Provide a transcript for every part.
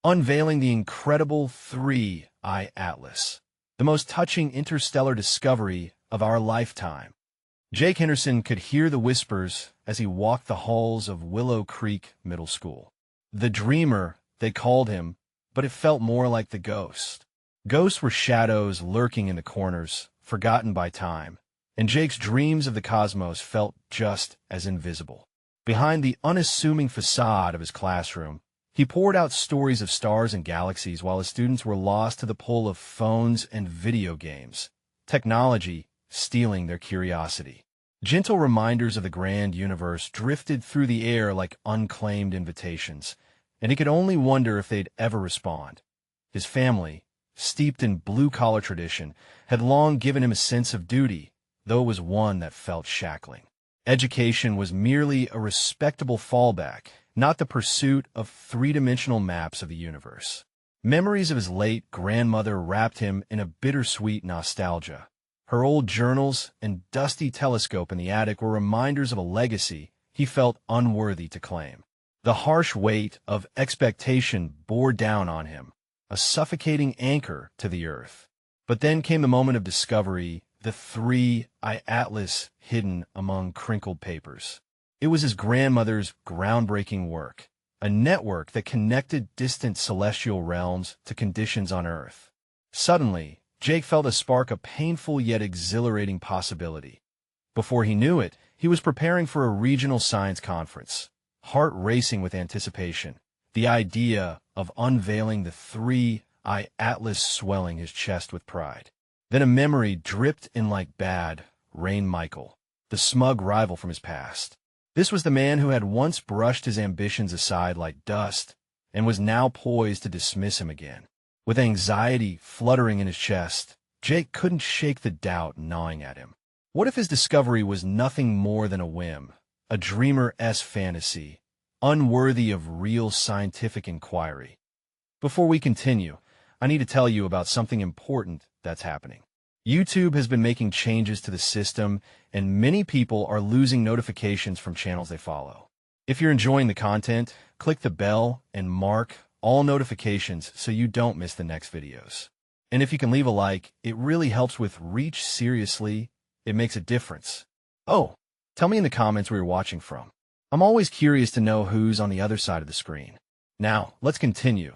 Unveiling the incredible three-eye atlas, the most touching interstellar discovery of our lifetime. Jake Henderson could hear the whispers as he walked the halls of Willow Creek Middle School. The dreamer, they called him, but it felt more like the ghost. Ghosts were shadows lurking in the corners, forgotten by time, and Jake's dreams of the cosmos felt just as invisible. Behind the unassuming facade of his classroom, he poured out stories of stars and galaxies while his students were lost to the pull of phones and video games, technology stealing their curiosity. Gentle reminders of the grand universe drifted through the air like unclaimed invitations, and he could only wonder if they'd ever respond. His family, steeped in blue-collar tradition, had long given him a sense of duty, though it was one that felt shackling. Education was merely a respectable fallback, not the pursuit of three-dimensional maps of the universe. Memories of his late grandmother wrapped him in a bittersweet nostalgia. Her old journals and dusty telescope in the attic were reminders of a legacy he felt unworthy to claim. The harsh weight of expectation bore down on him, a suffocating anchor to the earth. But then came the moment of discovery, the three-eye atlas hidden among crinkled papers. It was his grandmother's groundbreaking work, a network that connected distant celestial realms to conditions on Earth. Suddenly, Jake felt a spark of painful yet exhilarating possibility. Before he knew it, he was preparing for a regional science conference, heart racing with anticipation, the idea of unveiling the three-eye atlas swelling his chest with pride. Then a memory dripped in like bad rain. Michael, the smug rival from his past. This was the man who had once brushed his ambitions aside like dust and was now poised to dismiss him again. With anxiety fluttering in his chest, Jake couldn't shake the doubt gnawing at him. What if his discovery was nothing more than a whim, a dreamer-esque fantasy, unworthy of real scientific inquiry? Before we continue, I need to tell you about something important that's happening. YouTube has been making changes to the system, and many people are losing notifications from channels they follow. If you're enjoying the content, click the bell and mark all notifications so you don't miss the next videos. And if you can leave a like, it really helps with reach. Seriously, it makes a difference. Oh, tell me in the comments where you're watching from. I'm always curious to know who's on the other side of the screen. Now, let's continue.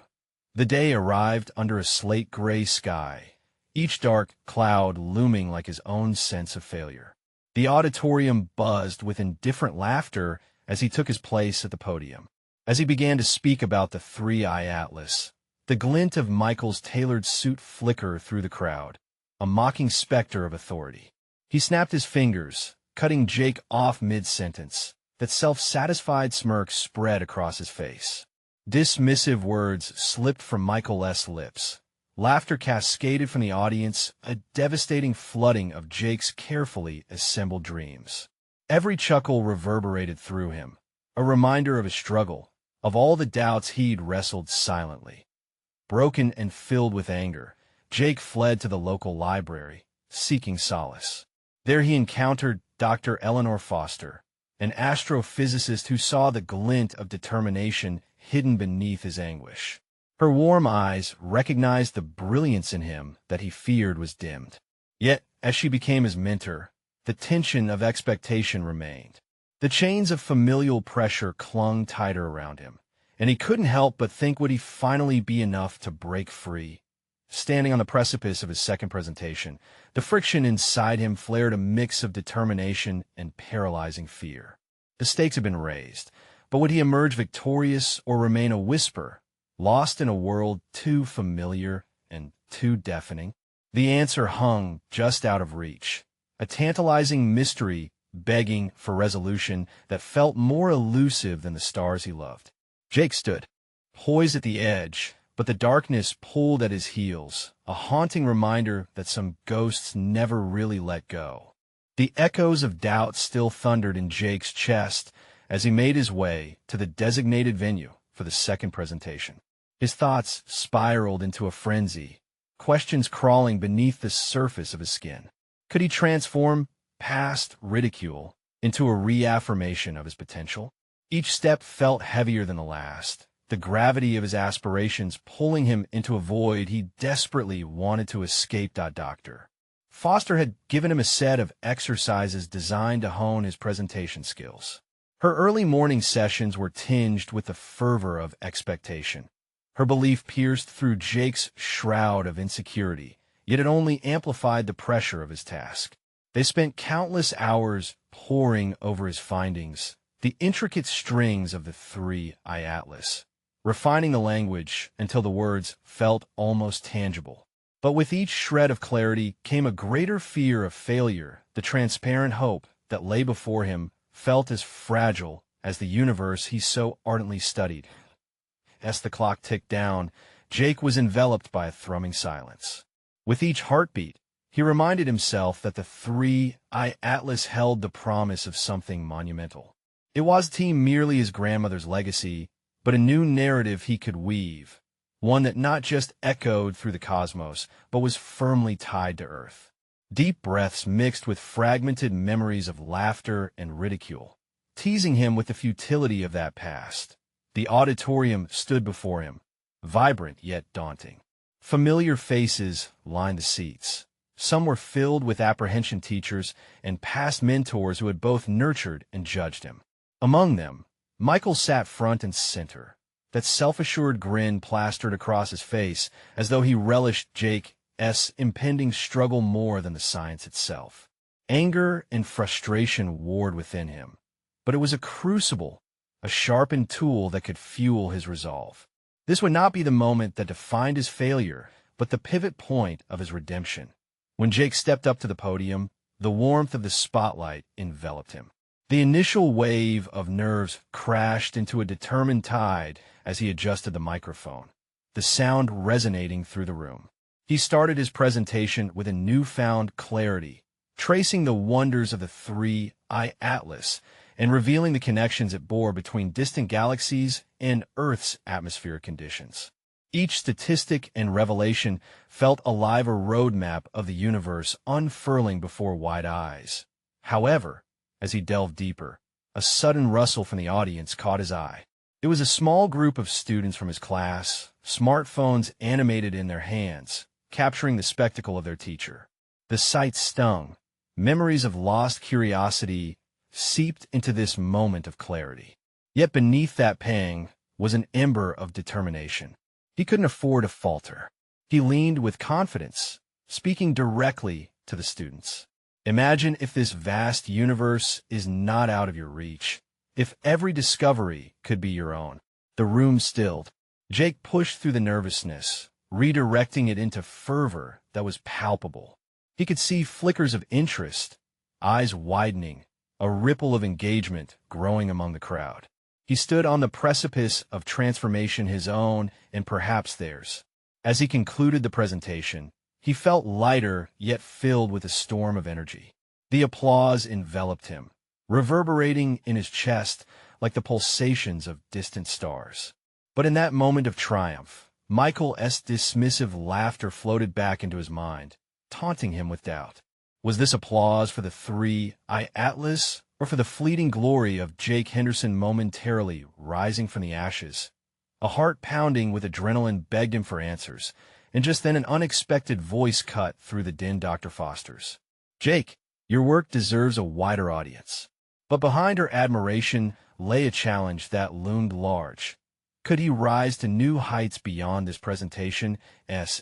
The day arrived under a slate gray sky, each dark cloud looming like his own sense of failure. The auditorium buzzed with indifferent laughter as he took his place at the podium. As he began to speak about the three-eye atlas, the glint of Michael's tailored suit flickered through the crowd, a mocking specter of authority. He snapped his fingers, cutting Jake off mid-sentence. That self-satisfied smirk spread across his face. Dismissive words slipped from Michael's lips. Laughter cascaded from the audience, a devastating flooding of Jake's carefully assembled dreams. Every chuckle reverberated through him, a reminder of his struggle, of all the doubts he'd wrestled silently. Broken and filled with anger, Jake fled to the local library, seeking solace. There he encountered Dr. Eleanor Foster, an astrophysicist who saw the glint of determination hidden beneath his anguish. Her warm eyes recognized the brilliance in him that he feared was dimmed. Yet, as she became his mentor, the tension of expectation remained. The chains of familial pressure clung tighter around him, and he couldn't help but think, would he finally be enough to break free? Standing on the precipice of his second presentation, the friction inside him flared a mix of determination and paralyzing fear. The stakes had been raised, but would he emerge victorious or remain a whisper, lost in a world too familiar and too deafening? The answer hung just out of reach, a tantalizing mystery begging for resolution that felt more elusive than the stars he loved. Jake stood, poised at the edge, but the darkness pulled at his heels, a haunting reminder that some ghosts never really let go. The echoes of doubt still thundered in Jake's chest as he made his way to the designated venue for the second presentation. His thoughts spiraled into a frenzy, questions crawling beneath the surface of his skin. Could he transform past ridicule into a reaffirmation of his potential? Each step felt heavier than the last, the gravity of his aspirations pulling him into a void he desperately wanted to escape. Doctor Foster had given him a set of exercises designed to hone his presentation skills. Her early morning sessions were tinged with the fervor of expectation. Her belief pierced through Jake's shroud of insecurity, yet it only amplified the pressure of his task. They spent countless hours poring over his findings, the intricate strings of the 3-eye atlas, refining the language until the words felt almost tangible. But with each shred of clarity came a greater fear of failure. The transparent hope that lay before him felt as fragile as the universe he so ardently studied. As the clock ticked down, Jake was enveloped by a thrumming silence. With each heartbeat, he reminded himself that the 3-eye atlas held the promise of something monumental. It wasn't merely his grandmother's legacy, but a new narrative he could weave, one that not just echoed through the cosmos, but was firmly tied to Earth. Deep breaths mixed with fragmented memories of laughter and ridicule, teasing him with the futility of that past. The auditorium stood before him, vibrant yet daunting. Familiar faces lined the seats. Some were filled with apprehension teachers and past mentors who had both nurtured and judged him. Among them, Michael sat front and center, that self-assured grin plastered across his face as though he relished Jake's impending struggle more than the science itself. Anger and frustration warred within him, but it was a crucible, a sharpened tool that could fuel his resolve. This would not be the moment that defined his failure, but the pivot point of his redemption. When Jake stepped up to the podium, the warmth of the spotlight enveloped him. The initial wave of nerves crashed into a determined tide as he adjusted the microphone, the sound resonating through the room. He started his presentation with a newfound clarity, tracing the wonders of the 3-eye atlas and revealing the connections it bore between distant galaxies and Earth's atmospheric conditions. Each statistic and revelation felt alive, a roadmap of the universe unfurling before wide eyes. However, as he delved deeper, a sudden rustle from the audience caught his eye. It was a small group of students from his class, smartphones animated in their hands, capturing the spectacle of their teacher. The sight stung. Memories of lost curiosity seeped into this moment of clarity. Yet beneath that pang was an ember of determination. He couldn't afford to falter. He leaned with confidence, speaking directly to the students. Imagine if this vast universe is not out of your reach, if every discovery could be your own. The room stilled. Jake pushed through the nervousness, redirecting it into fervor that was palpable. He could see flickers of interest, eyes widening, a ripple of engagement growing among the crowd. He stood on the precipice of transformation, his own and perhaps theirs. As he concluded the presentation, he felt lighter yet filled with a storm of energy. The applause enveloped him, reverberating in his chest like the pulsations of distant stars. But in that moment of triumph, Michael's dismissive laughter floated back into his mind, taunting him with doubt. Was this applause for the 3-eye atlas, or for the fleeting glory of Jake Henderson momentarily rising from the ashes? A heart pounding with adrenaline begged him for answers, and just then an unexpected voice cut through the din. Dr. Foster's. "Jake, your work deserves a wider audience." But behind her admiration lay a challenge that loomed large. Could he rise to new heights beyond this presentation's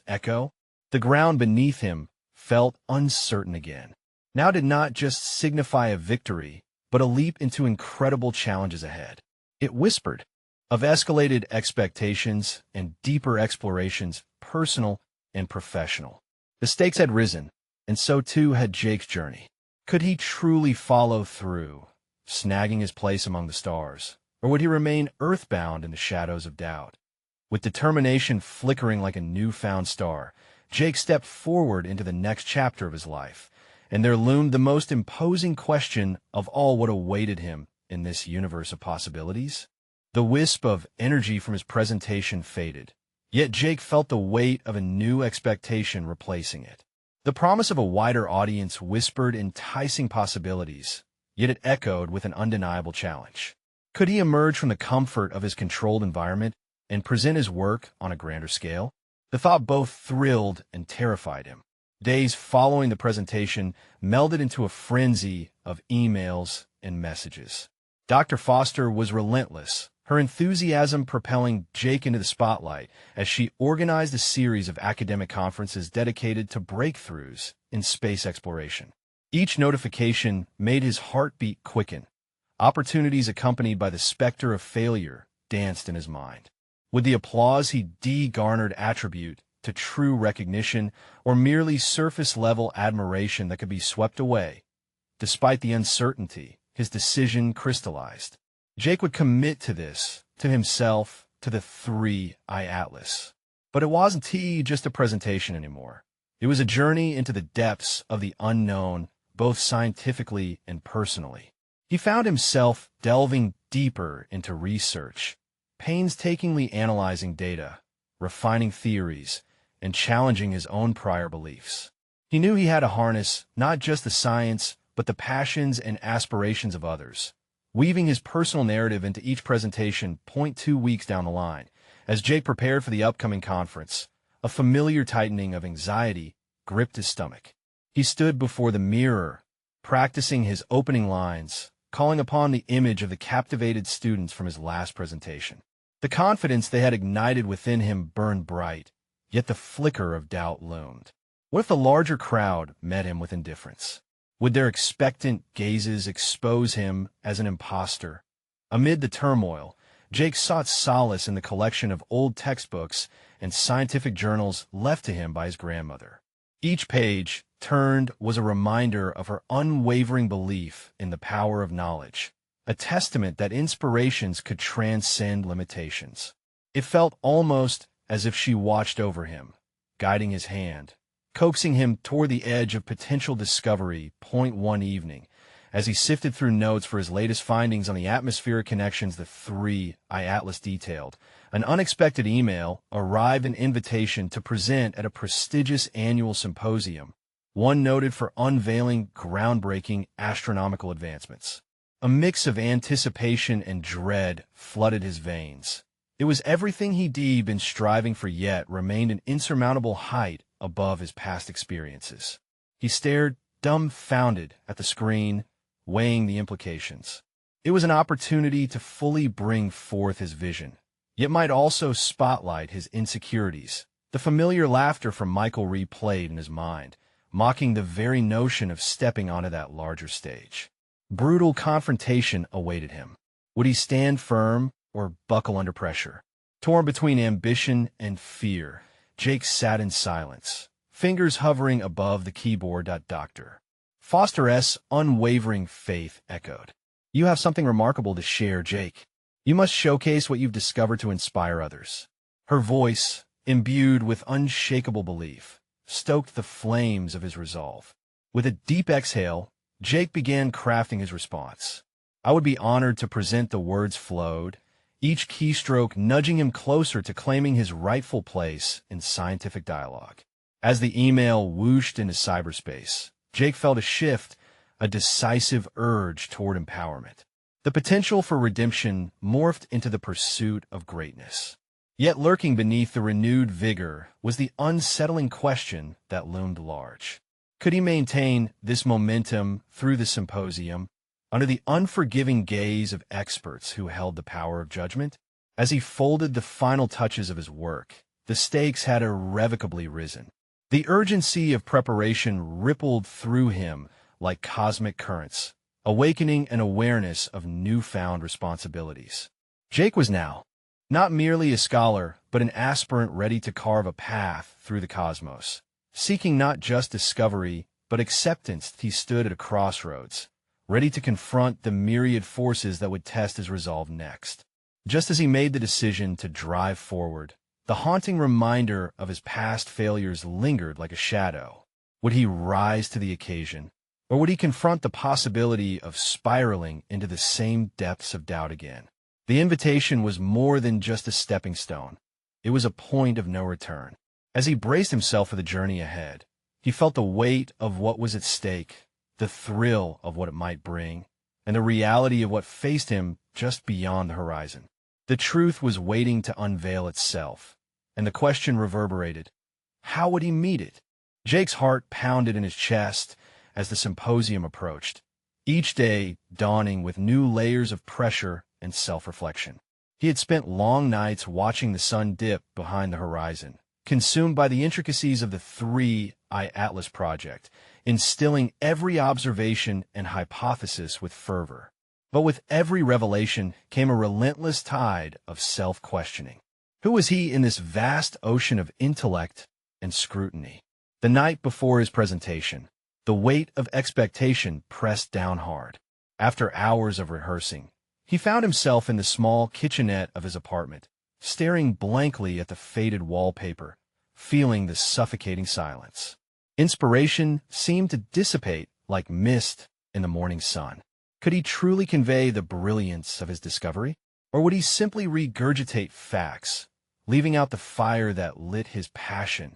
echo? The ground beneath him felt uncertain again. Now did not just signify a victory, but a leap into incredible challenges ahead. It whispered of escalated expectations and deeper explorations, personal and professional. The stakes had risen, and so too had Jake's journey. Could he truly follow through, snagging his place among the stars, or would he remain earthbound in the shadows of doubt? With determination flickering like a newfound star, Jake stepped forward into the next chapter of his life, and there loomed the most imposing question of all: what awaited him in this universe of possibilities? The wisp of energy from his presentation faded, yet Jake felt the weight of a new expectation replacing it. The promise of a wider audience whispered enticing possibilities, yet it echoed with an undeniable challenge. Could he emerge from the comfort of his controlled environment, and present his work on a grander scale? The thought both thrilled and terrified him. Days following the presentation melded into a frenzy of emails and messages. Dr. Foster was relentless, her enthusiasm propelling Jake into the spotlight as she organized a series of academic conferences dedicated to breakthroughs in space exploration. Each notification made his heartbeat quicken. Opportunities accompanied by the specter of failure danced in his mind. Would the applause he garnered attribute to true recognition or merely surface-level admiration that could be swept away? Despite the uncertainty, his decision crystallized. Jake would commit to this, to himself, to the 3I Atlas. But it wasn't just a presentation anymore. It was a journey into the depths of the unknown, both scientifically and personally. He found himself delving deeper into research, painstakingly analyzing data, refining theories, and challenging his own prior beliefs. He knew he had to harness not just the science, but the passions and aspirations of others, weaving his personal narrative into each presentation 2 weeks down the line. As Jake prepared for the upcoming conference, a familiar tightening of anxiety gripped his stomach. He stood before the mirror, practicing his opening lines, calling upon the image of the captivated students from his last presentation. The confidence they had ignited within him burned bright, yet the flicker of doubt loomed. What if the larger crowd met him with indifference? Would their expectant gazes expose him as an imposter? Amid the turmoil, Jake sought solace in the collection of old textbooks and scientific journals left to him by his grandmother. Each page turned was a reminder of her unwavering belief in the power of knowledge, a testament that inspirations could transcend limitations. It felt almost as if she watched over him, guiding his hand, coaxing him toward the edge of potential discovery. One evening, as he sifted through notes for his latest findings on the atmospheric connections the 3I Atlas detailed, an unexpected email arrived, an invitation to present at a prestigious annual symposium, one noted for unveiling groundbreaking astronomical advancements. A mix of anticipation and dread flooded his veins. It was everything he'd been striving for, yet remained an insurmountable height above his past experiences. He stared dumbfounded at the screen, weighing the implications. It was an opportunity to fully bring forth his vision, yet might also spotlight his insecurities. The familiar laughter from Michael replayed in his mind, mocking the very notion of stepping onto that larger stage. Brutal confrontation awaited him. Would he stand firm or buckle under pressure? Torn between ambition and fear, Jake sat in silence, fingers hovering above the keyboard. Dr. Foster's unwavering faith echoed. "You have something remarkable to share, Jake. You must showcase what you've discovered to inspire others." Her voice, imbued with unshakable belief, stoked the flames of his resolve. With a deep exhale, Jake began crafting his response. "I would be honored to present." The words flowed, each keystroke nudging him closer to claiming his rightful place in scientific dialogue. As the email whooshed into cyberspace, Jake felt a shift, a decisive urge toward empowerment. The potential for redemption morphed into the pursuit of greatness. Yet lurking beneath the renewed vigor was the unsettling question that loomed large. Could he maintain this momentum through the symposium, under the unforgiving gaze of experts who held the power of judgment? As he folded the final touches of his work, the stakes had irrevocably risen. The urgency of preparation rippled through him like cosmic currents, awakening an awareness of newfound responsibilities. Jake was now not merely a scholar, but an aspirant ready to carve a path through the cosmos. Seeking not just discovery, but acceptance, he stood at a crossroads, ready to confront the myriad forces that would test his resolve next. Just as he made the decision to drive forward, the haunting reminder of his past failures lingered like a shadow. Would he rise to the occasion, or would he confront the possibility of spiraling into the same depths of doubt again? The invitation was more than just a stepping stone. It was a point of no return. As he braced himself for the journey ahead, he felt the weight of what was at stake, the thrill of what it might bring, and the reality of what faced him just beyond the horizon. The truth was waiting to unveil itself, and the question reverberated. How would he meet it? Jake's heart pounded in his chest as the symposium approached, each day dawning with new layers of pressure and self-reflection. He had spent long nights watching the sun dip behind the horizon, consumed by the intricacies of the 3I Atlas project, instilling every observation and hypothesis with fervor. But with every revelation came a relentless tide of self-questioning. Who was he in this vast ocean of intellect and scrutiny? The night before his presentation, the weight of expectation pressed down hard. After hours of rehearsing, he found himself in the small kitchenette of his apartment, staring blankly at the faded wallpaper, feeling the suffocating silence. Inspiration seemed to dissipate like mist in the morning sun. Could he truly convey the brilliance of his discovery? Or would he simply regurgitate facts, leaving out the fire that lit his passion?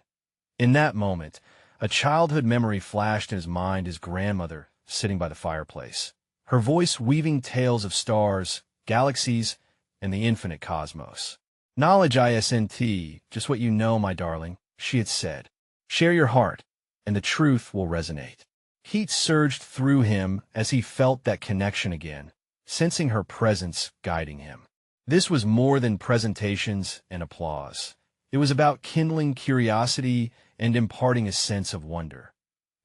In that moment, a childhood memory flashed in his mind, his grandmother sitting by the fireplace, her voice weaving tales of stars, galaxies, and the infinite cosmos. "Knowledge isn't just what you know, my darling," she had said. "Share your heart, and the truth will resonate." Heat surged through him as he felt that connection again, sensing her presence guiding him. This was more than presentations and applause. It was about kindling curiosity and imparting a sense of wonder.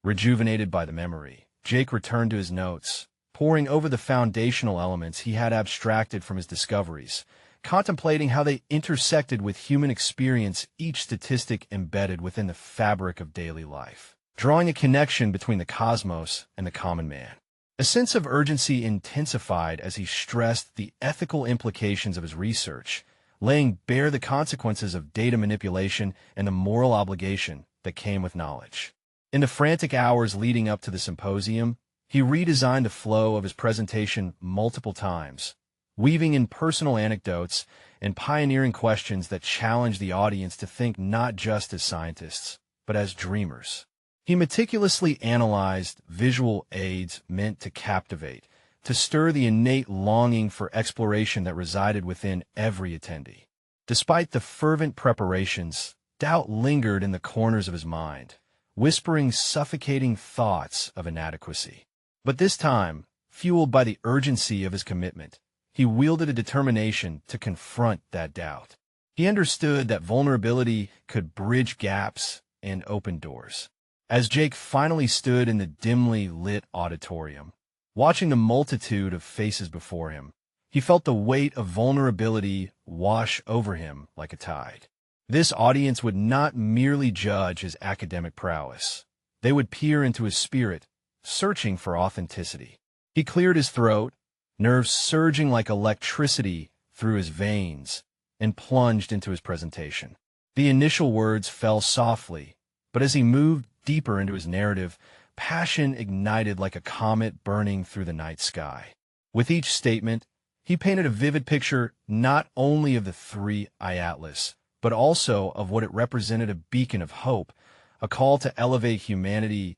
Rejuvenated by the memory, Jake returned to his notes, poring over the foundational elements he had abstracted from his discoveries, contemplating how they intersected with human experience, each statistic embedded within the fabric of daily life, drawing a connection between the cosmos and the common man. A sense of urgency intensified as he stressed the ethical implications of his research, laying bare the consequences of data manipulation and the moral obligation that came with knowledge. In the frantic hours leading up to the symposium, he redesigned the flow of his presentation multiple times, weaving in personal anecdotes and pioneering questions that challenged the audience to think not just as scientists, but as dreamers. He meticulously analyzed visual aids meant to captivate, to stir the innate longing for exploration that resided within every attendee. Despite the fervent preparations, doubt lingered in the corners of his mind, whispering suffocating thoughts of inadequacy. But this time, fueled by the urgency of his commitment, he wielded a determination to confront that doubt. He understood that vulnerability could bridge gaps and open doors. As Jake finally stood in the dimly lit auditorium, watching the multitude of faces before him, he felt the weight of vulnerability wash over him like a tide. This audience would not merely judge his academic prowess. They would peer into his spirit, searching for authenticity. He cleared his throat, nerves surging like electricity through his veins, and plunged into his presentation. The initial words fell softly, but as he moved deeper into his narrative, passion ignited like a comet burning through the night sky. With each statement, he painted a vivid picture not only of the 3I Atlas, but also of what it represented: a beacon of hope, a call to elevate humanity's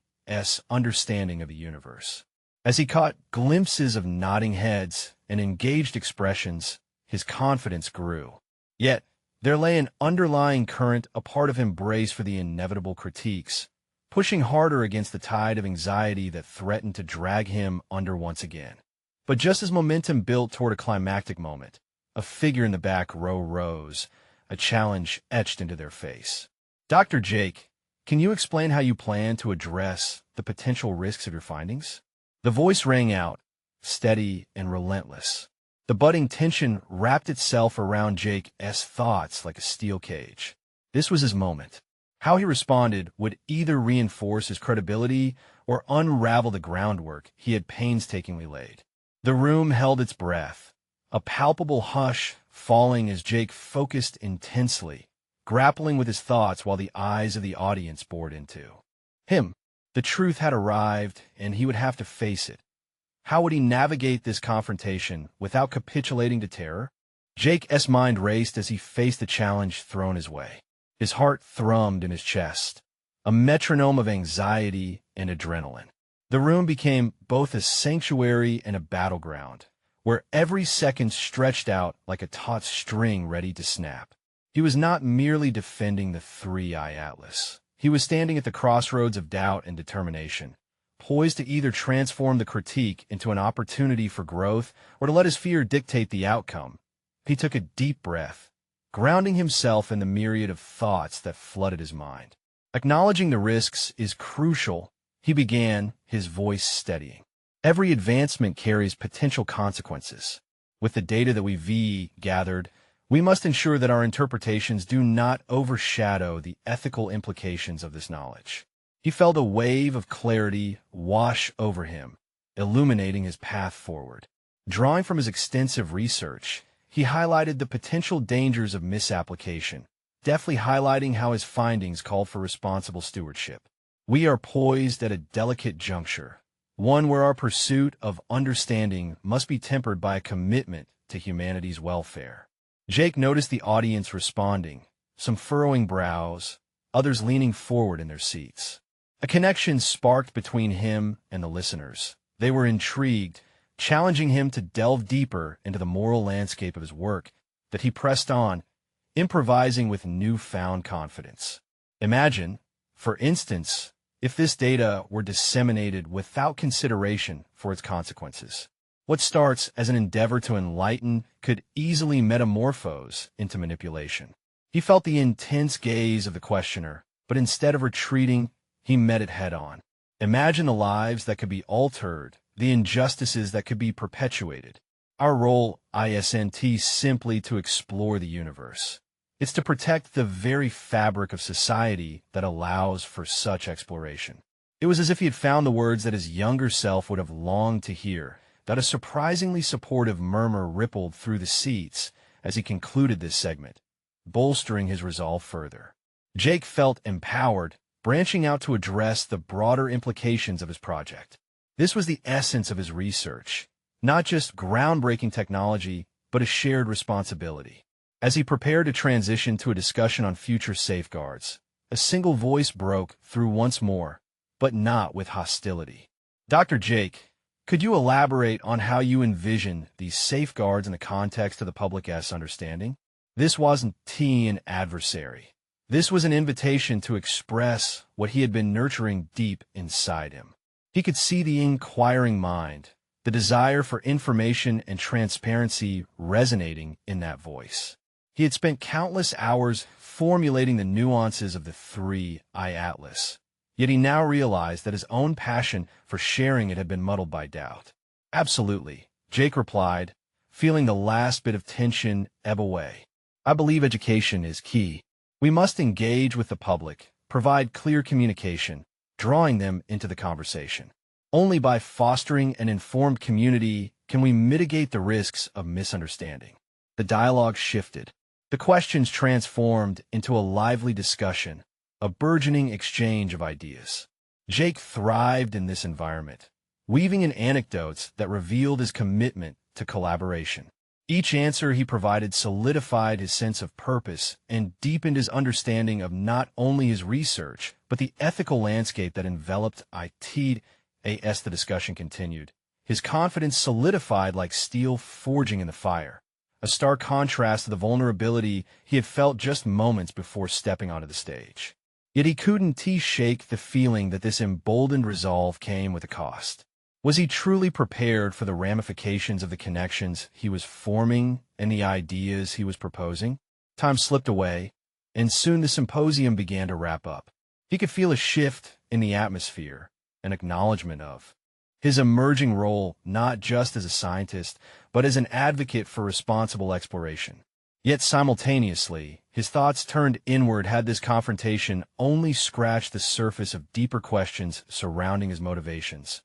understanding of the universe. As he caught glimpses of nodding heads and engaged expressions, his confidence grew. Yet, there lay an underlying current, a part of him braced for the inevitable critiques, pushing harder against the tide of anxiety that threatened to drag him under once again. But just as momentum built toward a climactic moment, a figure in the back row rose, a challenge etched into their face. "Dr. Jake, can you explain how you plan to address the potential risks of your findings?" The voice rang out, steady and relentless. The budding tension wrapped itself around Jake's thoughts like a steel cage. This was his moment. How he responded would either reinforce his credibility or unravel the groundwork he had painstakingly laid. The room held its breath, a palpable hush falling as Jake focused intensely, grappling with his thoughts while the eyes of the audience bored into him. The truth had arrived, and he would have to face it. How would he navigate this confrontation without capitulating to terror? Jake's mind raced as he faced the challenge thrown his way. His heart thrummed in his chest, a metronome of anxiety and adrenaline. The room became both a sanctuary and a battleground, where every second stretched out like a taut string ready to snap. He was not merely defending the three-eye atlas. He was standing at the crossroads of doubt and determination, poised to either transform the critique into an opportunity for growth or to let his fear dictate the outcome. He took a deep breath, grounding himself in the myriad of thoughts that flooded his mind. Acknowledging the risks is crucial, he began, his voice steadying. Every advancement carries potential consequences. With the data that we've gathered, we must ensure that our interpretations do not overshadow the ethical implications of this knowledge. He felt a wave of clarity wash over him, illuminating his path forward. Drawing from his extensive research, he highlighted the potential dangers of misapplication, deftly highlighting how his findings called for responsible stewardship. We are poised at a delicate juncture, one where our pursuit of understanding must be tempered by a commitment to humanity's welfare. Jake noticed the audience responding, some furrowing brows, others leaning forward in their seats. A connection sparked between him and the listeners. They were intrigued, challenging him to delve deeper into the moral landscape of his work, that he pressed on, improvising with newfound confidence. Imagine, for instance, if this data were disseminated without consideration for its consequences. What starts as an endeavor to enlighten could easily metamorphose into manipulation. He felt the intense gaze of the questioner, but instead of retreating, he met it head-on. Imagine the lives that could be altered, the injustices that could be perpetuated. Our role, isn't simply to explore the universe. It's to protect the very fabric of society that allows for such exploration. It was as if he had found the words that his younger self would have longed to hear, that a surprisingly supportive murmur rippled through the seats as he concluded this segment, bolstering his resolve further. Jake felt empowered, branching out to address the broader implications of his project. This was the essence of his research, not just groundbreaking technology, but a shared responsibility. As he prepared to transition to a discussion on future safeguards, a single voice broke through once more, but not with hostility. Dr. Jake, could you elaborate on how you envision these safeguards in the context of the public's understanding? This wasn't an adversary. This was an invitation to express what he had been nurturing deep inside him. He could see the inquiring mind, the desire for information and transparency resonating in that voice. He had spent countless hours formulating the nuances of the three-eye atlas, yet he now realized that his own passion for sharing it had been muddled by doubt. Absolutely, Jake replied, feeling the last bit of tension ebb away. I believe education is key. We must engage with the public, provide clear communication, drawing them into the conversation. Only by fostering an informed community can we mitigate the risks of misunderstanding. The dialogue shifted. The questions transformed into a lively discussion, a burgeoning exchange of ideas. Jake thrived in this environment, weaving in anecdotes that revealed his commitment to collaboration. Each answer he provided solidified his sense of purpose and deepened his understanding of not only his research, but the ethical landscape that enveloped it. As the discussion continued, his confidence solidified like steel forging in the fire, a stark contrast to the vulnerability he had felt just moments before stepping onto the stage. Yet he couldn't shake the feeling that this emboldened resolve came with a cost. Was he truly prepared for the ramifications of the connections he was forming and the ideas he was proposing? Time slipped away, and soon the symposium began to wrap up. He could feel a shift in the atmosphere, an acknowledgement of his emerging role not just as a scientist, but as an advocate for responsible exploration. Yet simultaneously, his thoughts turned inward had this confrontation only scratched the surface of deeper questions surrounding his motivations.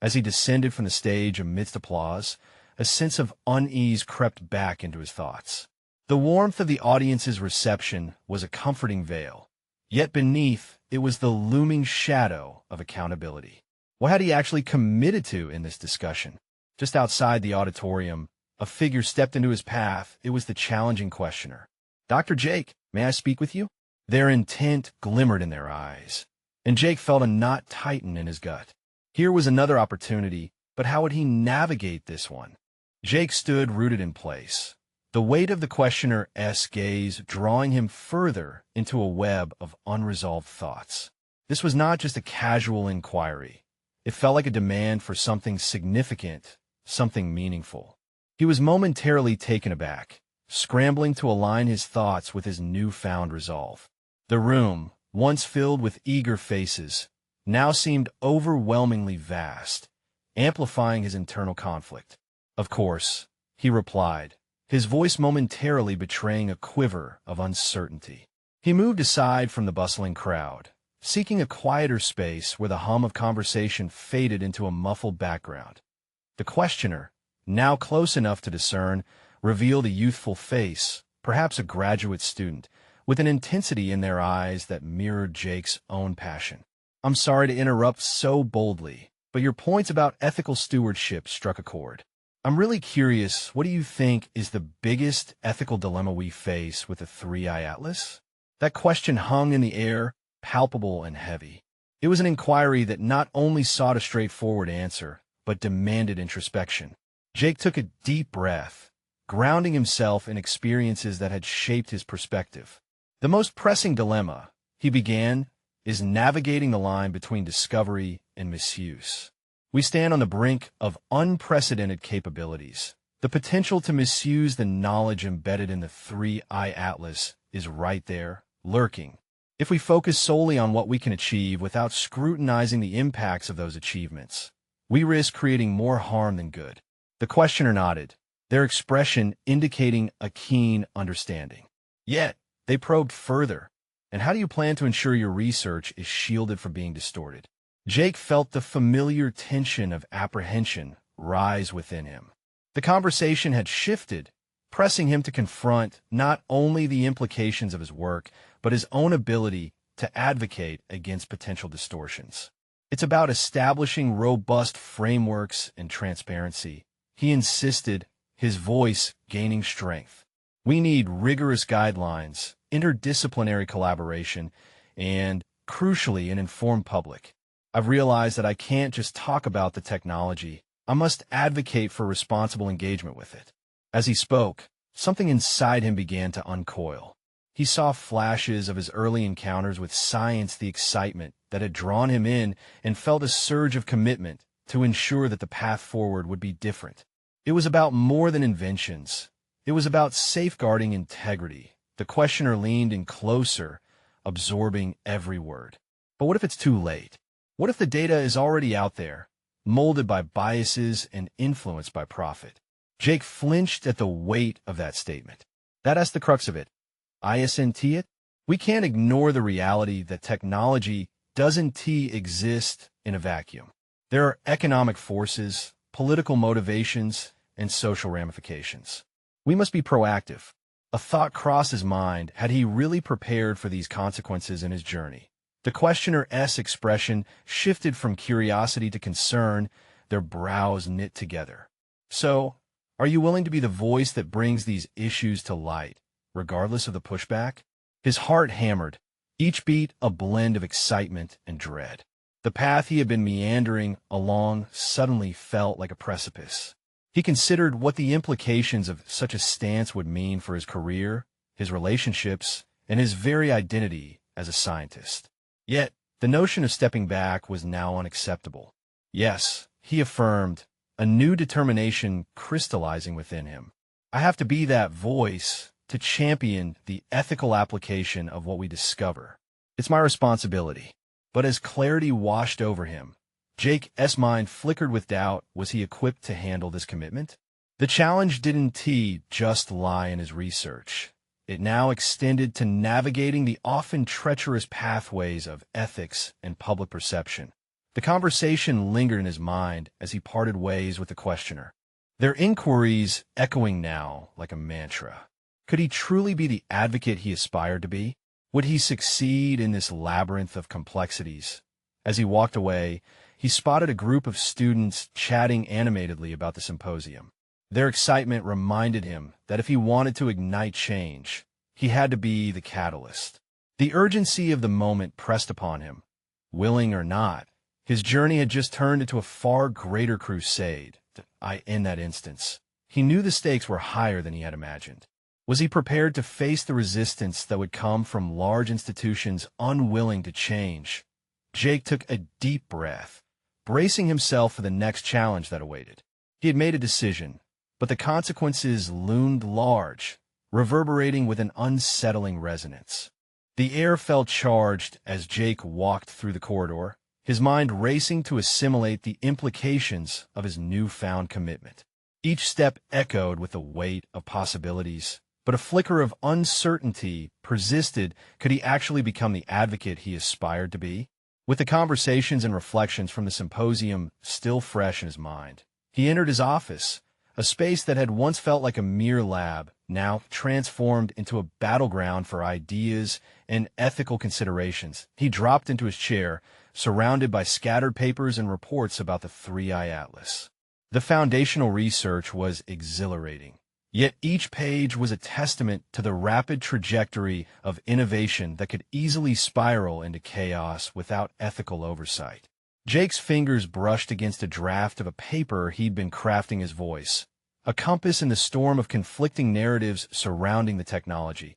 As he descended from the stage amidst applause, a sense of unease crept back into his thoughts. The warmth of the audience's reception was a comforting veil, yet beneath it was the looming shadow of accountability. What had he actually committed to in this discussion? Just outside the auditorium, a figure stepped into his path. It was the challenging questioner. Dr. Jake, may I speak with you? Their intent glimmered in their eyes, and Jake felt a knot tighten in his gut. Here was another opportunity, but how would he navigate this one? Jake stood rooted in place, the weight of the questioner's gaze drawing him further into a web of unresolved thoughts. This was not just a casual inquiry. It felt like a demand for something significant, something meaningful. He was momentarily taken aback, scrambling to align his thoughts with his newfound resolve. The room, once filled with eager faces, now seemed overwhelmingly vast, amplifying his internal conflict. "Of course," he replied, his voice momentarily betraying a quiver of uncertainty. He moved aside from the bustling crowd, seeking a quieter space where the hum of conversation faded into a muffled background. The questioner, now close enough to discern, revealed a youthful face, perhaps a graduate student, with an intensity in their eyes that mirrored Jake's own passion. "I'm sorry to interrupt so boldly, but your points about ethical stewardship struck a chord. I'm really curious, what do you think is the biggest ethical dilemma we face with the 3i Atlas?" That question hung in the air, palpable and heavy. It was an inquiry that not only sought a straightforward answer, but demanded introspection. Jake took a deep breath, grounding himself in experiences that had shaped his perspective. "The most pressing dilemma," he began, "is navigating the line between discovery and misuse. We stand on the brink of unprecedented capabilities. The potential to misuse the knowledge embedded in the 3i Atlas is right there, lurking. If we focus solely on what we can achieve without scrutinizing the impacts of those achievements, we risk creating more harm than good." The questioner nodded, their expression indicating a keen understanding. Yet, they probed further. "And how do you plan to ensure your research is shielded from being distorted?" Jake felt the familiar tension of apprehension rise within him. The conversation had shifted, pressing him to confront not only the implications of his work, but his own ability to advocate against potential distortions. "It's about establishing robust frameworks and transparency," he insisted, his voice gaining strength. "We need rigorous guidelines, interdisciplinary collaboration, and, crucially, an informed public. I've realized that I can't just talk about the technology. I must advocate for responsible engagement with it." As he spoke, something inside him began to uncoil. He saw flashes of his early encounters with science, the excitement that had drawn him in, and felt a surge of commitment to ensure that the path forward would be different. It was about more than inventions. It was about safeguarding integrity. The questioner leaned in closer, absorbing every word. "But what if it's too late? What if the data is already out there, molded by biases and influenced by profit?" Jake flinched at the weight of that statement. "That's the crux of it. Isn't it? We can't ignore the reality that technology doesn't exist in a vacuum. There are economic forces, political motivations, and social ramifications. We must be proactive." A thought crossed his mind. Had he really prepared for these consequences in his journey? The questioner's expression shifted from curiosity to concern, their brows knit together. "So, are you willing to be the voice that brings these issues to light, regardless of the pushback?" His heart hammered, each beat a blend of excitement and dread. The path he had been meandering along suddenly felt like a precipice. He considered what the implications of such a stance would mean for his career, his relationships, and his very identity as a scientist. Yet, the notion of stepping back was now unacceptable. "Yes," he affirmed, a new determination crystallizing within him. "I have to be that voice to champion the ethical application of what we discover. It's my responsibility." But as clarity washed over him, Jake's mind flickered with doubt. Was he equipped to handle this commitment? The challenge didn't just lie in his research. It now extended to navigating the often treacherous pathways of ethics and public perception. The conversation lingered in his mind as he parted ways with the questioner, their inquiries echoing now like a mantra. Could he truly be the advocate he aspired to be? Would he succeed in this labyrinth of complexities? As he walked away, he spotted a group of students chatting animatedly about the symposium. Their excitement reminded him that if he wanted to ignite change, he had to be the catalyst. The urgency of the moment pressed upon him. Willing or not, his journey had just turned into a far greater crusade. In that instance, He knew the stakes were higher than he had imagined. Was he prepared to face the resistance that would come from large institutions unwilling to change? Jake took a deep breath, bracing himself for the next challenge that awaited. He had made a decision, but the consequences loomed large, reverberating with an unsettling resonance. The air felt charged as Jake walked through the corridor, his mind racing to assimilate the implications of his newfound commitment. Each step echoed with the weight of possibilities, but a flicker of uncertainty persisted. Could he actually become the advocate he aspired to be? With the conversations and reflections from the symposium still fresh in his mind, he entered his office, a space that had once felt like a mere lab, now transformed into a battleground for ideas and ethical considerations. He dropped into his chair, surrounded by scattered papers and reports about the 3i Atlas. The foundational research was exhilarating, yet each page was a testament to the rapid trajectory of innovation that could easily spiral into chaos without ethical oversight. Jake's fingers brushed against a draft of a paper he'd been crafting his voice, a compass in the storm of conflicting narratives surrounding the technology.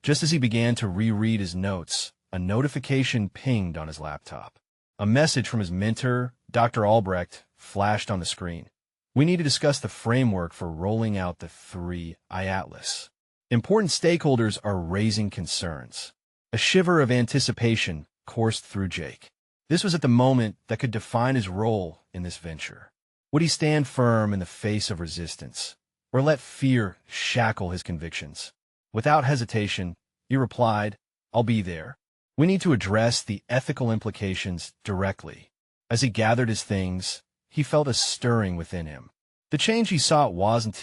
Just as he began to reread his notes, a notification pinged on his laptop. A message from his mentor, Dr. Albrecht, flashed on the screen. We need to discuss the framework for rolling out the 3i Atlas. Important stakeholders are raising concerns. A shiver of anticipation coursed through Jake. This was at the moment that could define his role in this venture. Would he stand firm in the face of resistance, or let fear shackle his convictions? Without hesitation, he replied, "I'll be there." We need to address the ethical implications directly. As he gathered his things, he felt a stirring within him. The change he sought wasn't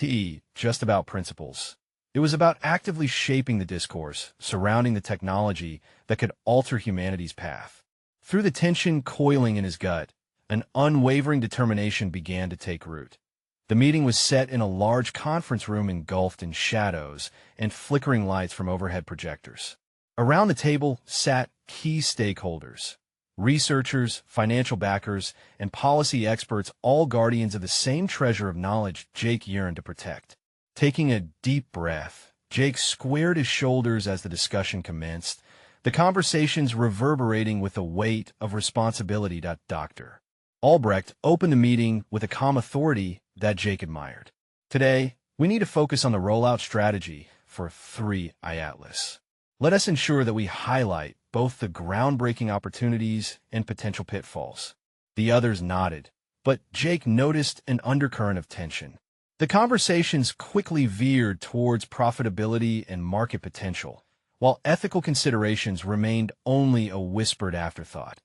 just about principles. It was about actively shaping the discourse surrounding the technology that could alter humanity's path. Through the tension coiling in his gut, an unwavering determination began to take root. The meeting was set in a large conference room engulfed in shadows and flickering lights from overhead projectors. Around the table sat key stakeholders: researchers, financial backers, and policy experts, all guardians of the same treasure of knowledge Jake yearned to protect. Taking a deep breath, Jake squared his shoulders as the discussion commenced, the conversations reverberating with the weight of responsibility. Dr. Albrecht opened the meeting with a calm authority that Jake admired. Today, we need to focus on the rollout strategy for 3i Atlas. Let us ensure that we highlight both the groundbreaking opportunities and potential pitfalls. The others nodded, but Jake noticed an undercurrent of tension. The conversations quickly veered towards profitability and market potential, while ethical considerations remained only a whispered afterthought.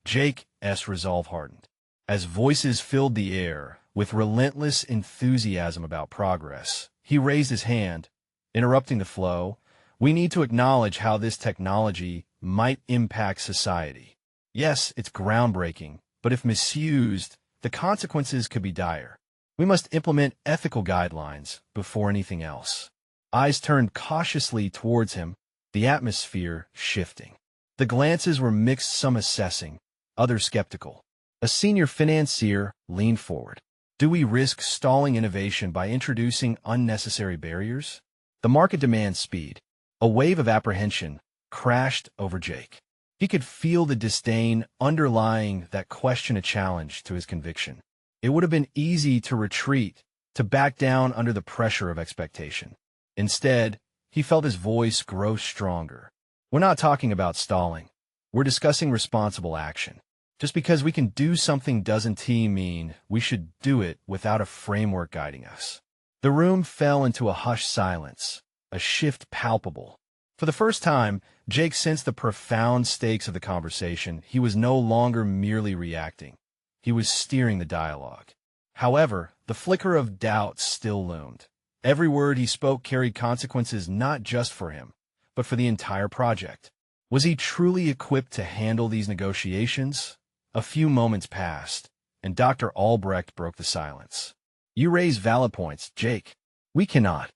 Jake's resolve hardened. As voices filled the air with relentless enthusiasm about progress, he raised his hand, interrupting the flow. We need to acknowledge how this technology might impact society. Yes, it's groundbreaking, but if misused, the consequences could be dire. We must implement ethical guidelines before anything else. Eyes turned cautiously towards him, the atmosphere shifting. The glances were mixed, some assessing, others skeptical. A senior financier leaned forward. Do we risk stalling innovation by introducing unnecessary barriers? The market demands speed. A wave of apprehension crashed over Jake. He could feel the disdain underlying that question, a challenge to his conviction. It would have been easy to retreat, to back down under the pressure of expectation. Instead, he felt his voice grow stronger. We're not talking about stalling. We're discussing responsible action. Just because we can do something doesn't mean we should do it without a framework guiding us. The room fell into a hushed silence, a shift palpable. For the first time, Jake sensed the profound stakes of the conversation. He was no longer merely reacting. He was steering the dialogue. However, the flicker of doubt still loomed. Every word he spoke carried consequences not just for him, but for the entire project. Was he truly equipped to handle these negotiations? A few moments passed, and Dr. Albrecht broke the silence. You raise valid points, Jake. We cannot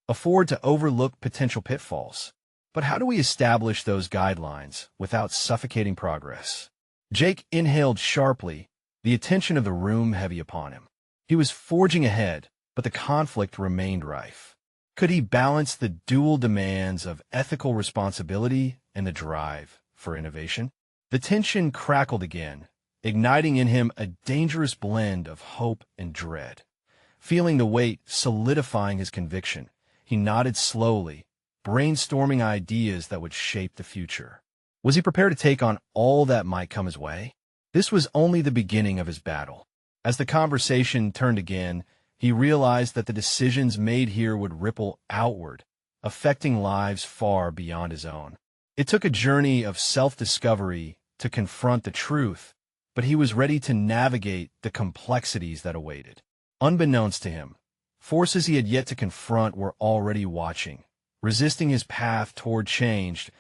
afford to overlook potential pitfalls. But how do we establish those guidelines without suffocating progress? Jake inhaled sharply, the attention of the room heavy upon him. He was forging ahead, but the conflict remained rife. Could he balance the dual demands of ethical responsibility and the drive for innovation? The tension crackled again, igniting in him a dangerous blend of hope and dread. Feeling the weight solidifying his conviction, he nodded slowly, brainstorming ideas that would shape the future. Was he prepared to take on all that might come his way? This was only the beginning of his battle. As the conversation turned again, he realized that the decisions made here would ripple outward, affecting lives far beyond his own. It took a journey of self-discovery to confront the truth, but he was ready to navigate the complexities that awaited. Unbeknownst to him, forces he had yet to confront were already watching, resisting his path toward change.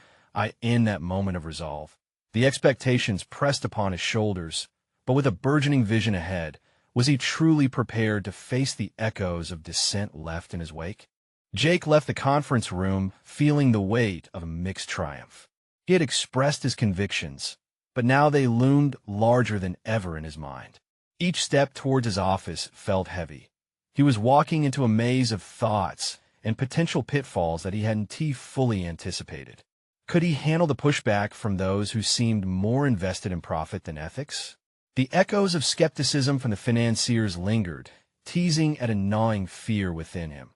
In that moment of resolve, the expectations pressed upon his shoulders, but with a burgeoning vision ahead, was he truly prepared to face the echoes of dissent left in his wake? Jake left the conference room feeling the weight of a mixed triumph. He had expressed his convictions, but now they loomed larger than ever in his mind. Each step towards his office felt heavy. He was walking into a maze of thoughts and potential pitfalls that he hadn't fully anticipated. Could he handle the pushback from those who seemed more invested in profit than ethics? The echoes of skepticism from the financiers lingered, teasing at a gnawing fear within him.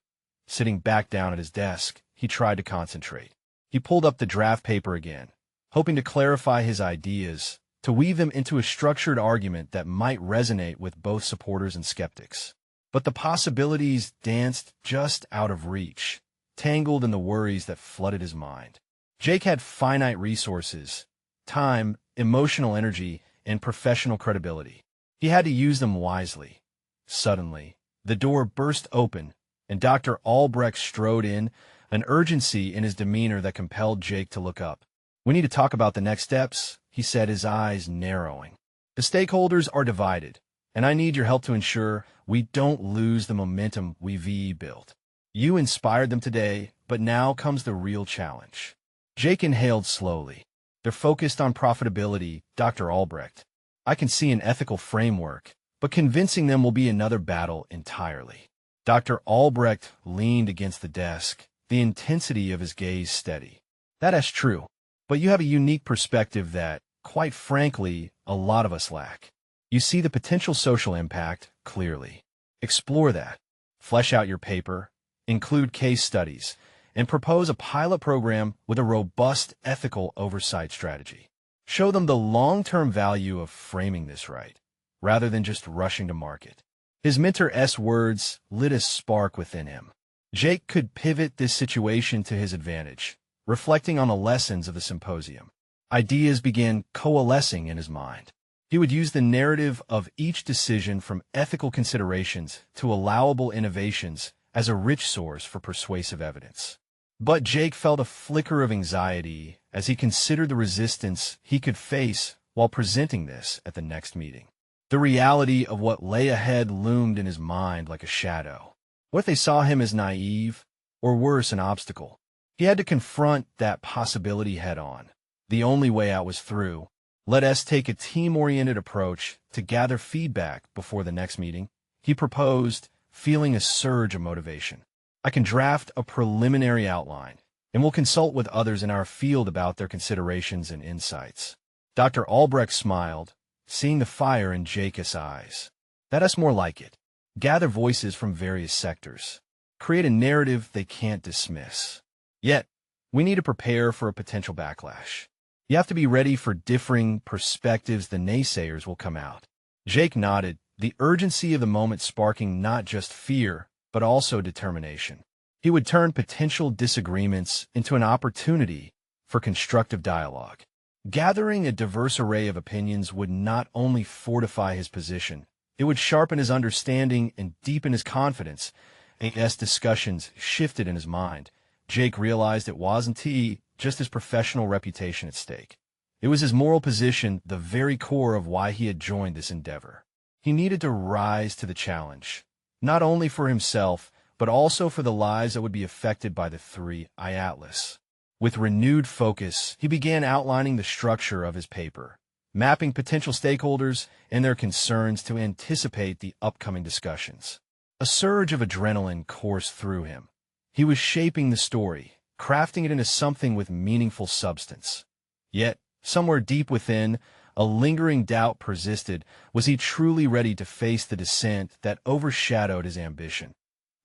Sitting back down at his desk, he tried to concentrate. He pulled up the draft paper again, hoping to clarify his ideas, to weave them into a structured argument that might resonate with both supporters and skeptics. But the possibilities danced just out of reach, tangled in the worries that flooded his mind. Jake had finite resources, time, emotional energy, and professional credibility. He had to use them wisely. Suddenly, the door burst open, and Dr. Albrecht strode in, an urgency in his demeanor that compelled Jake to look up. "We need to talk about the next steps," he said, his eyes narrowing. "The stakeholders are divided, and I need your help to ensure we don't lose the momentum we've built. You inspired them today, but now comes the real challenge." Jake inhaled slowly. "They're focused on profitability, Dr. Albrecht. I can see an ethical framework, but convincing them will be another battle entirely." Dr. Albrecht leaned against the desk, the intensity of his gaze steady. "That's true, but you have a unique perspective that, quite frankly, a lot of us lack. You see the potential social impact clearly. Explore that. Flesh out your paper, include case studies, and propose a pilot program with a robust ethical oversight strategy. Show them the long-term value of framing this right, rather than just rushing to market." His mentor's words lit a spark within him. Jake could pivot this situation to his advantage, reflecting on the lessons of the symposium. Ideas began coalescing in his mind. He would use the narrative of each decision from ethical considerations to allowable innovations as a rich source for persuasive evidence. But Jake felt a flicker of anxiety as he considered the resistance he could face while presenting this at the next meeting. The reality of what lay ahead loomed in his mind like a shadow. What if they saw him as naive, or worse, an obstacle? He had to confront that possibility head-on. The only way out was through. Let us take a team-oriented approach to gather feedback before the next meeting, he proposed, feeling a surge of motivation. "I can draft a preliminary outline, and we'll consult with others in our field about their considerations and insights." Dr. Albrecht smiled, seeing the fire in Jake's eyes. "That's more like it. Gather voices from various sectors. Create a narrative they can't dismiss. Yet, we need to prepare for a potential backlash. You have to be ready for differing perspectives. The naysayers will come out." Jake nodded, the urgency of the moment sparking not just fear, but also determination. He would turn potential disagreements into an opportunity for constructive dialogue. Gathering a diverse array of opinions would not only fortify his position, it would sharpen his understanding and deepen his confidence. As discussions shifted in his mind, Jake realized it wasn't just his professional reputation at stake. It was his moral position, the very core of why he had joined this endeavor. He needed to rise to the challenge, not only for himself, but also for the lives that would be affected by the 3I Atlas. With renewed focus, he began outlining the structure of his paper, mapping potential stakeholders and their concerns to anticipate the upcoming discussions. A surge of adrenaline coursed through him. He was shaping the story, crafting it into something with meaningful substance. Yet, somewhere deep within, a lingering doubt persisted. Was he truly ready to face the descent that overshadowed his ambition?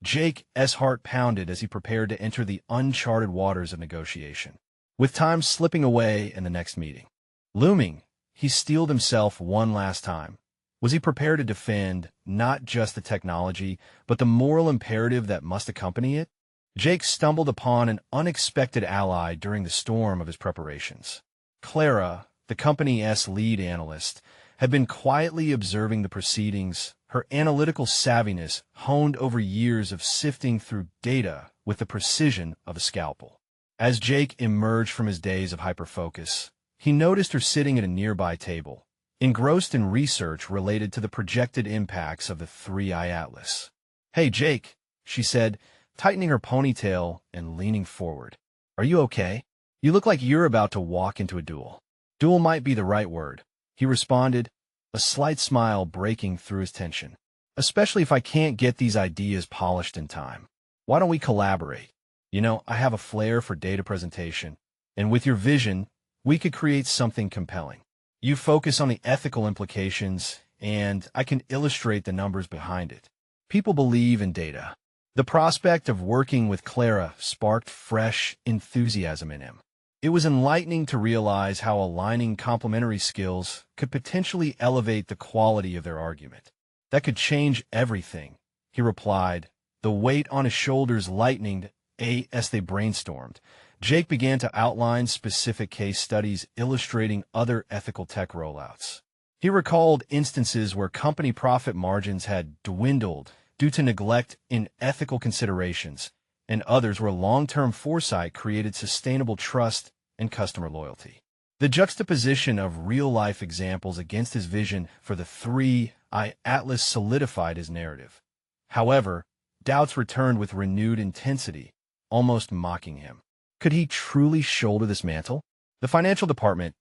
Jake's heart pounded as he prepared to enter the uncharted waters of negotiation. With time slipping away in the next meeting looming, he steeled himself one last time. Was he prepared to defend not just the technology, but the moral imperative that must accompany it? Jake stumbled upon an unexpected ally during the storm of his preparations. Clara, the company's lead analyst, had been quietly observing the proceedings, her analytical savviness honed over years of sifting through data with the precision of a scalpel. As Jake emerged from his days of hyperfocus, he noticed her sitting at a nearby table, engrossed in research related to the projected impacts of the 3i Atlas. "Hey, Jake," she said, tightening her ponytail and leaning forward. "Are you okay? You look like you're about to walk into a duel." "Duel might be the right word," he responded, a slight smile breaking through his tension. "Especially if I can't get these ideas polished in time. Why don't we collaborate? I have a flair for data presentation, and with your vision, we could create something compelling. You focus on the ethical implications, and I can illustrate the numbers behind it." People believe in data. The prospect of working with Clara sparked fresh enthusiasm in him. It was enlightening to realize how aligning complementary skills could potentially elevate the quality of their argument. "That could change everything," he replied, the weight on his shoulders lightening as they brainstormed. Jake began to outline specific case studies illustrating other ethical tech rollouts. He recalled instances where company profit margins had dwindled due to neglect in ethical considerations, and others where long-term foresight created sustainable trust and customer loyalty. The juxtaposition of real-life examples against his vision for the 3i Atlas solidified his narrative. However, doubts returned with renewed intensity, almost mocking him. Could he truly shoulder this mantle? The financial department's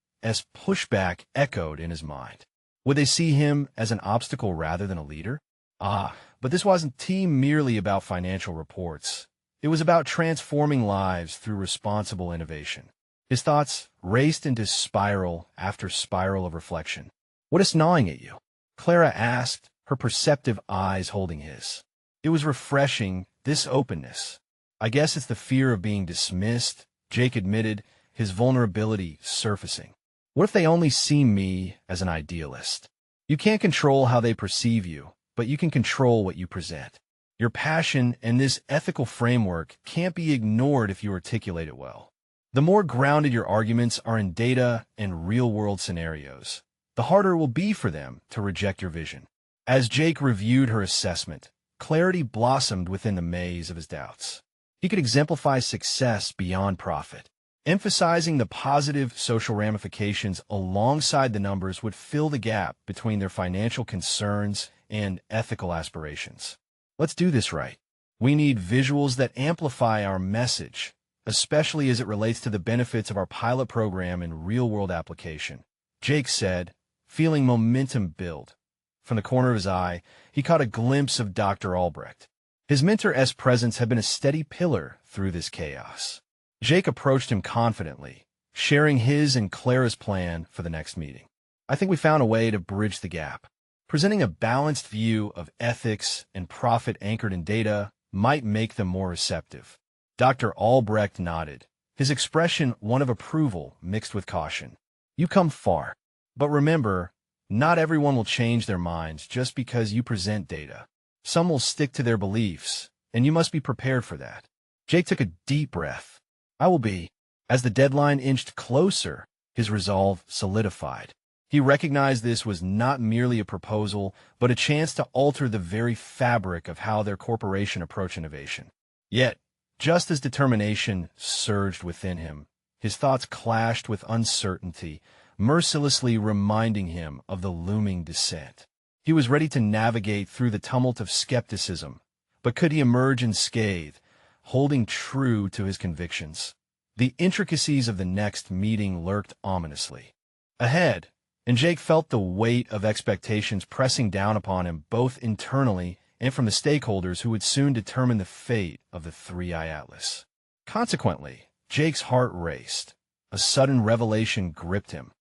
pushback echoed in his mind. Would they see him as an obstacle rather than a leader? But this wasn't merely about financial reports. It was about transforming lives through responsible innovation. His thoughts raced into spiral after spiral of reflection. "What is gnawing at you?" Clara asked, her perceptive eyes holding his. It was refreshing, this openness. "I guess it's the fear of being dismissed," Jake admitted, his vulnerability surfacing. "What if they only see me as an idealist?" You can't control how they perceive you, but you can control what you present. Your passion and this ethical framework can't be ignored if you articulate it well. The more grounded your arguments are in data and real-world scenarios, the harder it will be for them to reject your vision. As Jake reviewed her assessment, clarity blossomed within the maze of his doubts. He could exemplify success beyond profit. Emphasizing the positive social ramifications alongside the numbers would fill the gap between their financial concerns and ethical aspirations. "Let's do this right. We need visuals that amplify our message, especially as it relates to the benefits of our pilot program and real-world application," Jake said, feeling momentum build. From the corner of his eye, he caught a glimpse of Dr. Albrecht. His mentor's presence had been a steady pillar through this chaos. Jake approached him confidently, sharing his and Clara's plan for the next meeting. "I think we found a way to bridge the gap. Presenting a balanced view of ethics and profit anchored in data might make them more receptive." Dr. Albrecht nodded, his expression one of approval mixed with caution. "You come far. But remember, not everyone will change their minds just because you present data. Some will stick to their beliefs, and you must be prepared for that." Jake took a deep breath. "I will be." As the deadline inched closer, his resolve solidified. He recognized this was not merely a proposal, but a chance to alter the very fabric of how their corporation approached innovation. Yet, just as determination surged within him, his thoughts clashed with uncertainty, mercilessly reminding him of the looming descent. He was ready to navigate through the tumult of skepticism, but could he emerge unscathed, holding true to his convictions? The intricacies of the next meeting lurked ominously ahead, and Jake felt the weight of expectations pressing down upon him both internally and from the stakeholders who would soon determine the fate of the 3i Atlas. Consequently, Jake's heart raced. A sudden revelation gripped him.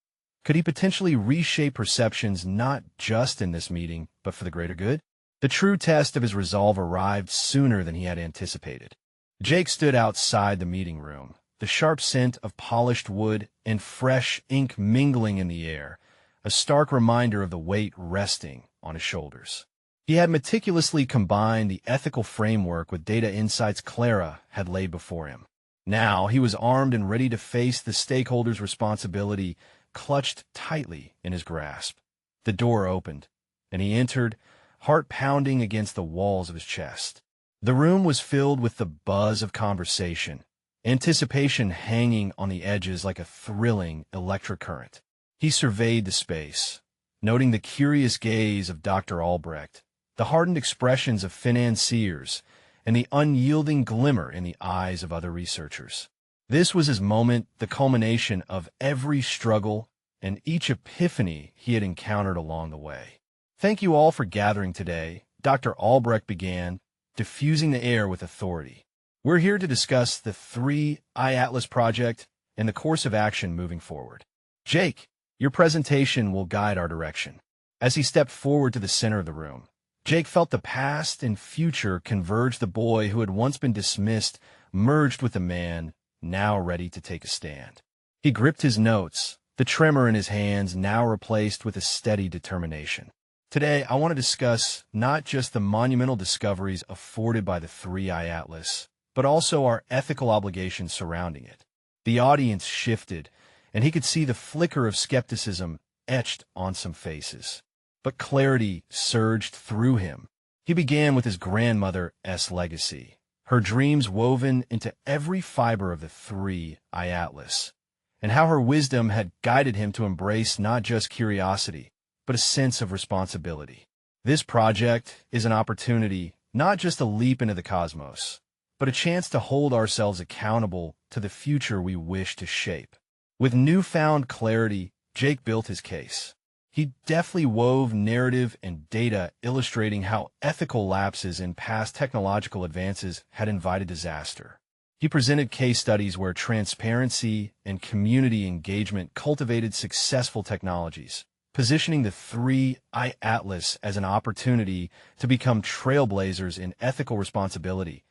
Could he potentially reshape perceptions not just in this meeting, but for the greater good? The true test of his resolve arrived sooner than he had anticipated. Jake stood outside the meeting room, the sharp scent of polished wood and fresh ink mingling in the air, a stark reminder of the weight resting on his shoulders. He had meticulously combined the ethical framework with data insights Clara had laid before him. Now he was armed and ready to face the stakeholders' responsibility clutched tightly in his grasp. The door opened, and he entered, heart pounding against the walls of his chest. The room was filled with the buzz of conversation, anticipation hanging on the edges like a thrilling electric current. He surveyed the space, noting the curious gaze of Dr. Albrecht, the hardened expressions of financiers, and the unyielding glimmer in the eyes of other researchers. This was his moment, the culmination of every struggle and each epiphany he had encountered along the way. "Thank you all for gathering today," Dr. Albrecht began, diffusing the air with authority. "We're here to discuss the 3i Atlas project and the course of action moving forward. Jake, your presentation will guide our direction." As he stepped forward to the center of the room, Jake felt the past and future converge. The boy who had once been dismissed merged with the man now ready to take a stand. He gripped his notes, the tremor in his hands now replaced with a steady determination. "Today, I want to discuss not just the monumental discoveries afforded by the 3i Atlas, but also our ethical obligations surrounding it." The audience shifted, and he could see the flicker of skepticism etched on some faces. But clarity surged through him. He began with his grandmother's legacy, her dreams woven into every fiber of the 3i Atlas, and how her wisdom had guided him to embrace not just curiosity, but a sense of responsibility. This project is an opportunity, not just a leap into the cosmos, but a chance to hold ourselves accountable to the future we wish to shape. With newfound clarity, Jake built his case. He deftly wove narrative and data illustrating how ethical lapses in past technological advances had invited disaster. He presented case studies where transparency and community engagement cultivated successful technologies, positioning the 3i Atlas as an opportunity to become trailblazers in ethical responsibility.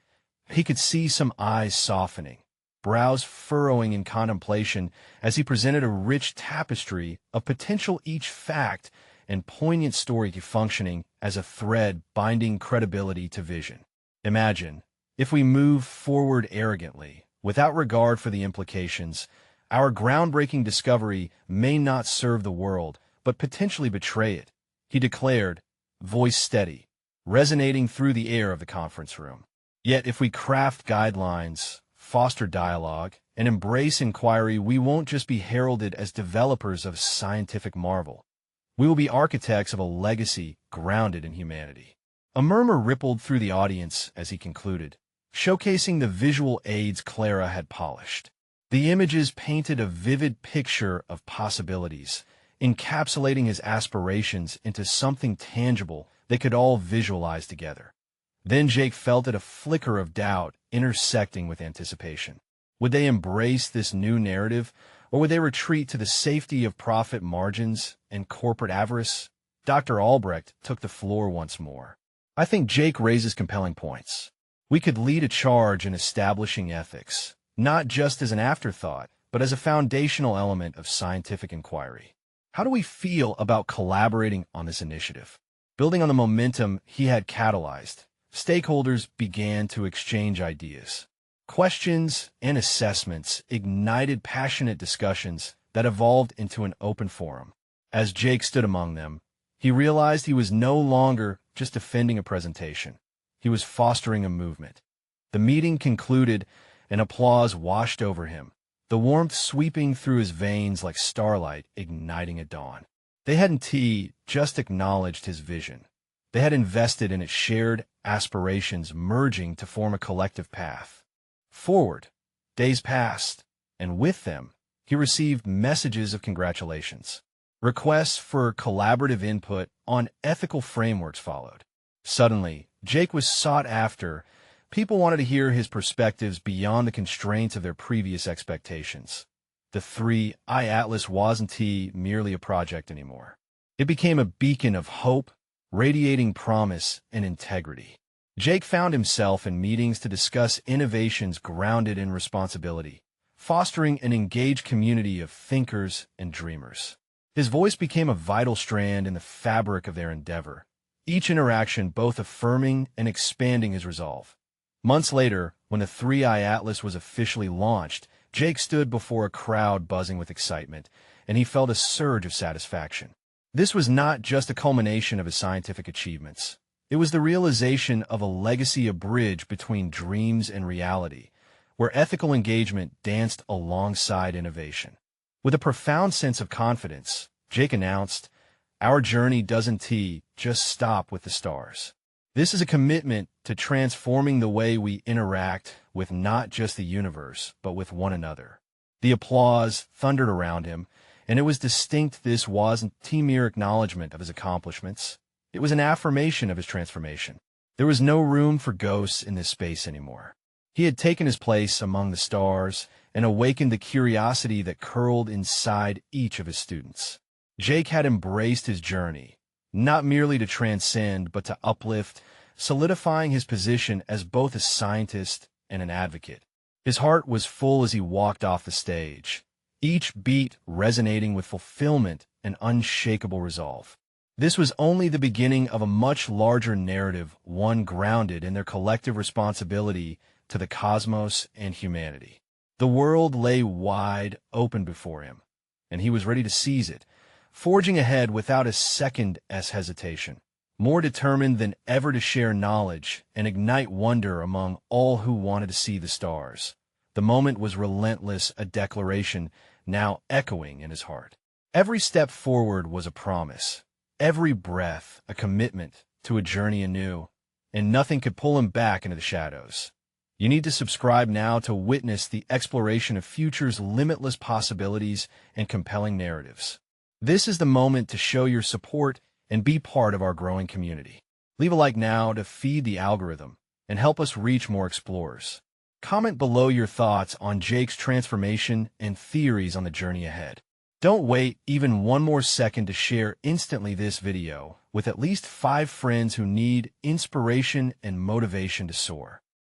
He could see some eyes softening, brows furrowing in contemplation as he presented a rich tapestry of potential, each fact and poignant story functioning as a thread binding credibility to vision. Imagine, if we move forward arrogantly, without regard for the implications, our groundbreaking discovery may not serve the world, but potentially betray it, he declared, voice steady, resonating through the air of the conference room. Yet if we craft guidelines, foster dialogue, and embrace inquiry, we won't just be heralded as developers of scientific marvel. We will be architects of a legacy grounded in humanity. A murmur rippled through the audience as he concluded, showcasing the visual aids Clara had polished. The images painted a vivid picture of possibilities, encapsulating his aspirations into something tangible they could all visualize together. Then Jake felt it, a flicker of doubt intersecting with anticipation. Would they embrace this new narrative, or would they retreat to the safety of profit margins and corporate avarice? Dr. Albrecht took the floor once more. "I think Jake raises compelling points. We could lead a charge in establishing ethics, not just as an afterthought, but as a foundational element of scientific inquiry. How do we feel about collaborating on this initiative?" Building on the momentum he had catalyzed, stakeholders began to exchange ideas. Questions and assessments ignited passionate discussions that evolved into an open forum. As Jake stood among them, he realized he was no longer just defending a presentation. He was fostering a movement. The meeting concluded, and applause washed over him, the warmth sweeping through his veins like starlight igniting at dawn. They hadn't just acknowledged his vision. They had invested in its shared aspirations, merging to form a collective path forward. Days passed, and with them, he received messages of congratulations. Requests for collaborative input on ethical frameworks followed. Suddenly, Jake was sought after. People wanted to hear his perspectives beyond the constraints of their previous expectations. The 3i Atlas wasn't merely a project anymore. It became a beacon of hope, radiating promise and integrity. Jake found himself in meetings to discuss innovations grounded in responsibility, fostering an engaged community of thinkers and dreamers. His voice became a vital strand in the fabric of their endeavor, each interaction both affirming and expanding his resolve. Months later, when the 3i Atlas was officially launched, Jake stood before a crowd buzzing with excitement, and he felt a surge of satisfaction. This was not just a culmination of his scientific achievements. It was the realization of a legacy, a bridge between dreams and reality, where ethical engagement danced alongside innovation. With a profound sense of confidence, Jake announced, "Our journey doesn't just stop with the stars. This is a commitment to transforming the way we interact with not just the universe, but with one another." The applause thundered around him, and it was distinct. This wasn't mere acknowledgement of his accomplishments. It was an affirmation of his transformation. There was no room for ghosts in this space anymore. He had taken his place among the stars and awakened the curiosity that curled inside each of his students. Jake had embraced his journey, not merely to transcend, but to uplift, solidifying his position as both a scientist and an advocate. His heart was full as he walked off the stage, each beat resonating with fulfillment and unshakable resolve. This was only the beginning of a much larger narrative, one grounded in their collective responsibility to the cosmos and humanity. The world lay wide open before him, and he was ready to seize it, forging ahead without a second's hesitation, more determined than ever to share knowledge and ignite wonder among all who wanted to see the stars. The moment was relentless, a declaration now echoing in his heart. Every step forward was a promise, every breath a commitment to a journey anew, and nothing could pull him back into the shadows. You need to subscribe now to witness the exploration of future's limitless possibilities and compelling narratives. This is the moment to show your support and be part of our growing community. Leave a like now to feed the algorithm and help us reach more explorers. Comment below your thoughts on Jake's transformation and theories on the journey ahead. Don't wait even one more second to share instantly this video with at least 5 friends who need inspiration and motivation to soar.